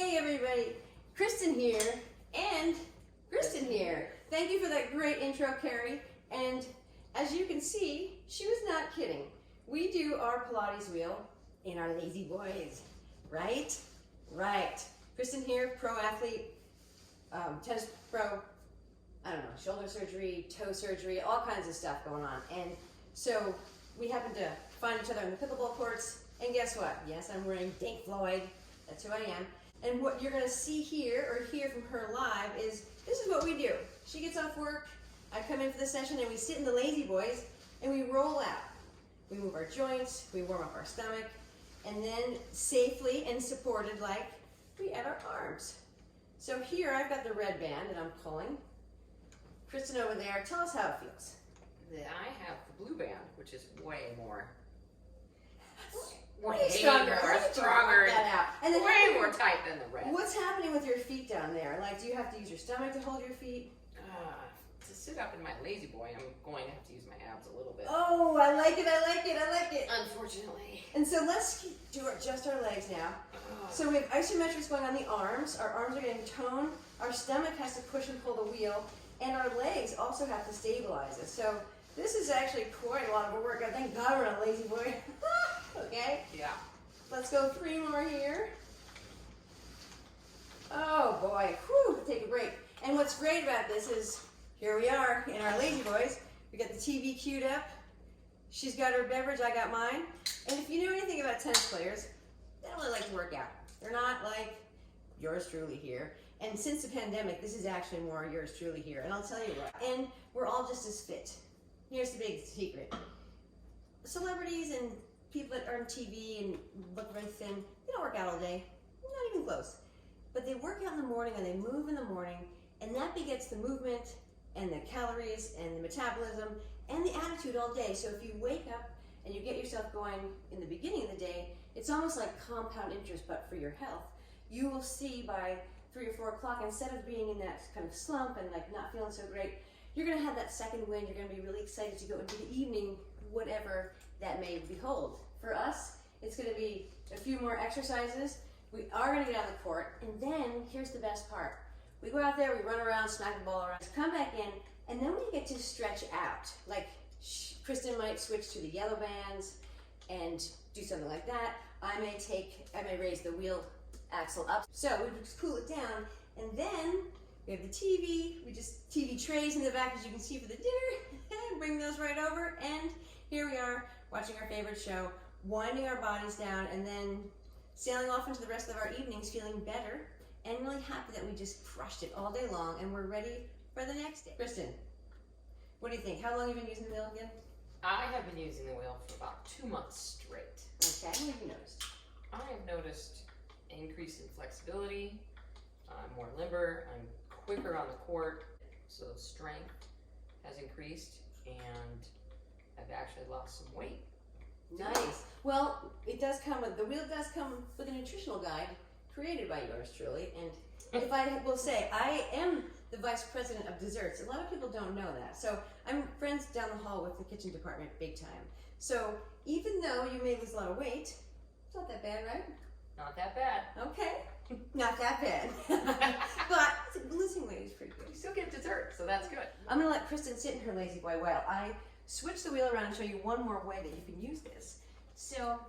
Hey everybody, Kristen here and Kristen here. Thank you for that great intro, Carrie. And as you can see, she was not kidding. We do our Pilates wheel in our lazy boys, right? Right. Kristen here, pro athlete, tennis pro, I don't know, shoulder surgery, toe surgery, all kinds of stuff going on. And so we happen to find each other in the pickleball courts. And guess what? Yes, I'm wearing Dink Floyd. That's who I am. And what you're gonna see here or hear from her live is, this is what we do. She gets off work, I come in for the session, and we sit in the lazy boys and we roll out. We move our joints, we warm up our stomach, and then safely and supported like, we add our arms. So here I've got the red band that I'm pulling. Kristen over there, tell us how it feels. I have the blue band, which is way more Stronger. That out. And then way more tight than the red. What's happening with your feet down there? Like, do you have to use your stomach to hold your feet? To sit up in my lazy boy, I'm going to have to use my abs a little bit. Oh, I like it, I like it, I like it. Unfortunately. And so let's just our legs now. So we have isometrics going on the arms. Our arms are getting toned. Our stomach has to push and pull the wheel. And our legs also have to stabilize us. So this is actually quite a lot of a workout. Thank God we're on a lazy boy. Okay? Yeah. Let's go 3 more here. Oh boy, whew, take a break. And what's great about this is, here we are in our lazy boys. We got the TV queued up. She's got her beverage, I got mine. And if you know anything about tennis players, they don't really like to work out. They're not like yours truly here. And since the pandemic, this is actually more yours truly here. And I'll tell you what, and we're all just as fit. Here's the big secret. Celebrities and people that are on TV and look very thin, they don't work out all day, not even close. But they work out in the morning and they move in the morning, and that begets the movement and the calories and the metabolism and the attitude all day. So if you wake up and you get yourself going in the beginning of the day, it's almost like compound interest, but for your health. You will see by 3 or 4 o'clock, instead of being in that kind of slump and like not feeling so great, you're gonna have that second wind. You're gonna be really excited to go into the evening, whatever that may behold. For us, it's gonna be a few more exercises. We are gonna get on the court, and then here's the best part. We go out there, we run around, smack the ball around, come back in, and then we get to stretch out. Like Kristen might switch to the yellow bands and do something like that. I may raise the wheel axle up. So we just cool it down, and then we have the TV. We just TV trays in the back, as you can see, for the dinner. Bring those right over, and here we are watching our favorite show, winding our bodies down, and then sailing off into the rest of our evenings feeling better and really happy that we just crushed it all day long and we're ready for the next day. Kristen, what do you think? How long have you been using the wheel again? I have been using the wheel for about 2 months straight. Okay, what have you noticed? I have noticed an increase in flexibility. I'm more limber. I'm quicker on the court. So strength has increased, and I've actually lost some weight. Nice. Well, the wheel does come with a nutritional guide created by yours truly. And if I will say, I am the vice president of desserts. A lot of people don't know that. So I'm friends down the hall with the kitchen department big time. So even though you may lose a lot of weight, it's not that bad, right? Not that bad. Okay. Not that bad. But losing weight is pretty good. You still get dessert, so that's good. I'm gonna let Kristen sit in her lazy boy while I switch the wheel around and show you one more way that you can use this. So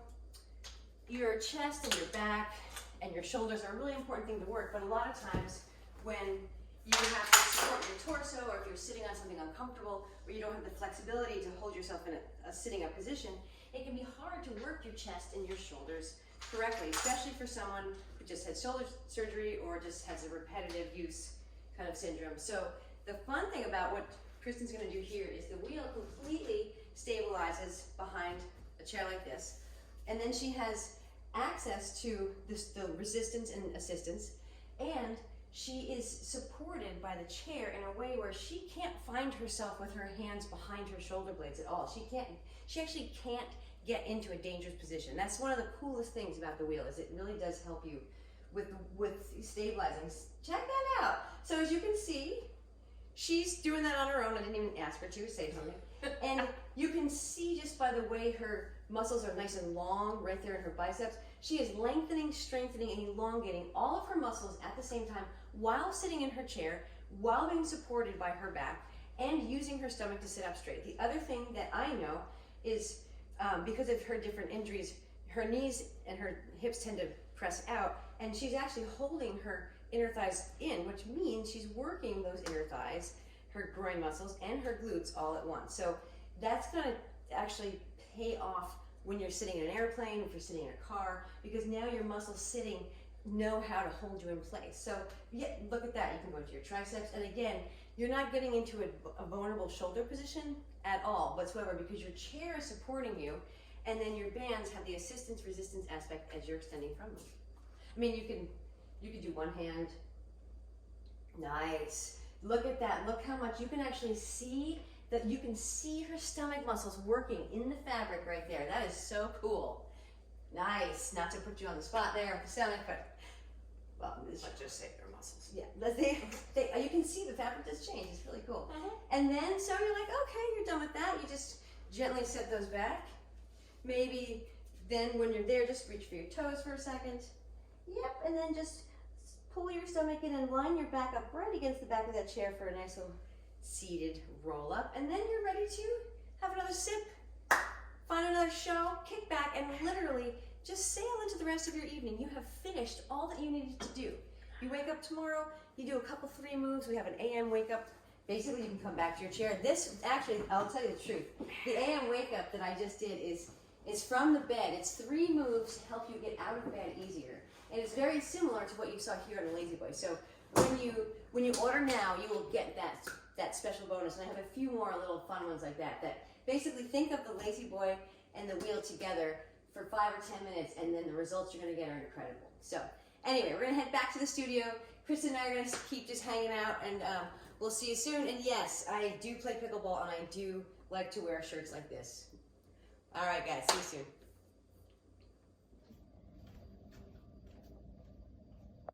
your chest and your back and your shoulders are a really important thing to work, but a lot of times when you have to support your torso, or if you're sitting on something uncomfortable, or you don't have the flexibility to hold yourself in a sitting up position, it can be hard to work your chest and your shoulders correctly, especially for someone who just had shoulder surgery or just has a repetitive use kind of syndrome. So the fun thing about what Kristen's gonna do here is the wheel completely stabilizes behind a chair like this. And then she has access to the resistance and assistance, and she is supported by the chair in a way where she can't find herself with her hands behind her shoulder blades at all. She actually can't get into a dangerous position. That's one of the coolest things about the wheel, is it really does help you with stabilizing. Check that out. So as you can see, she's doing that on her own. I didn't even ask her to say something. And you can see just by the way her muscles are nice and long right there in her biceps, she is lengthening, strengthening, and elongating all of her muscles at the same time while sitting in her chair, while being supported by her back, and using her stomach to sit up straight. The other thing that I know is because of her different injuries, her knees and her hips tend to press out, and she's actually holding her inner thighs in, which means she's working those inner thighs, her groin muscles, and her glutes all at once. So that's gonna actually pay off when you're sitting in an airplane, if you're sitting in a car, because now your muscles sitting know how to hold you in place. So yeah, look at that. You can go to your triceps, and again, you're not getting into a vulnerable shoulder position at all whatsoever, because your chair is supporting you, and then your bands have the assistance resistance aspect as you're extending from them. I mean, you could do one hand. Nice. Look at that. Look how much you can actually see, that you can see her stomach muscles working in the fabric right there. That is so cool. Nice. Not to put you on the spot there with the stomach, but well, Let's just say they're muscles. yeah, you can see the fabric does change. It's really cool. Mhm. And then, so you're like, okay, you're done with that. You just gently set those back. Maybe then when you're there, just reach for your toes for a second. Yep, and then just pull your stomach in and line your back up right against the back of that chair for a nice little seated roll up. And then you're ready to have another sip, find another show, kick back, and literally just sail into the rest of your evening. You have finished all that you needed to do. You wake up tomorrow, you do a couple 3 moves. We have an AM wake up. Basically, you can come back to your chair. This, actually, I'll tell you the truth. The AM wake up that I just did is from the bed. It's 3 moves to help you get out of bed easier. And it's very similar to what you saw here on the Lazy Boy. So when you order now, you will get that special bonus. And I have a few more little fun ones like that. That basically think of the Lazy Boy and the wheel together for 5 or 10 minutes, and then the results you're going to get are incredible. So anyway, we're going to head back to the studio. Kristen and I are going to keep just hanging out, and we'll see you soon. And yes, I do play pickleball, and I do like to wear shirts like this. All right, guys, see you soon.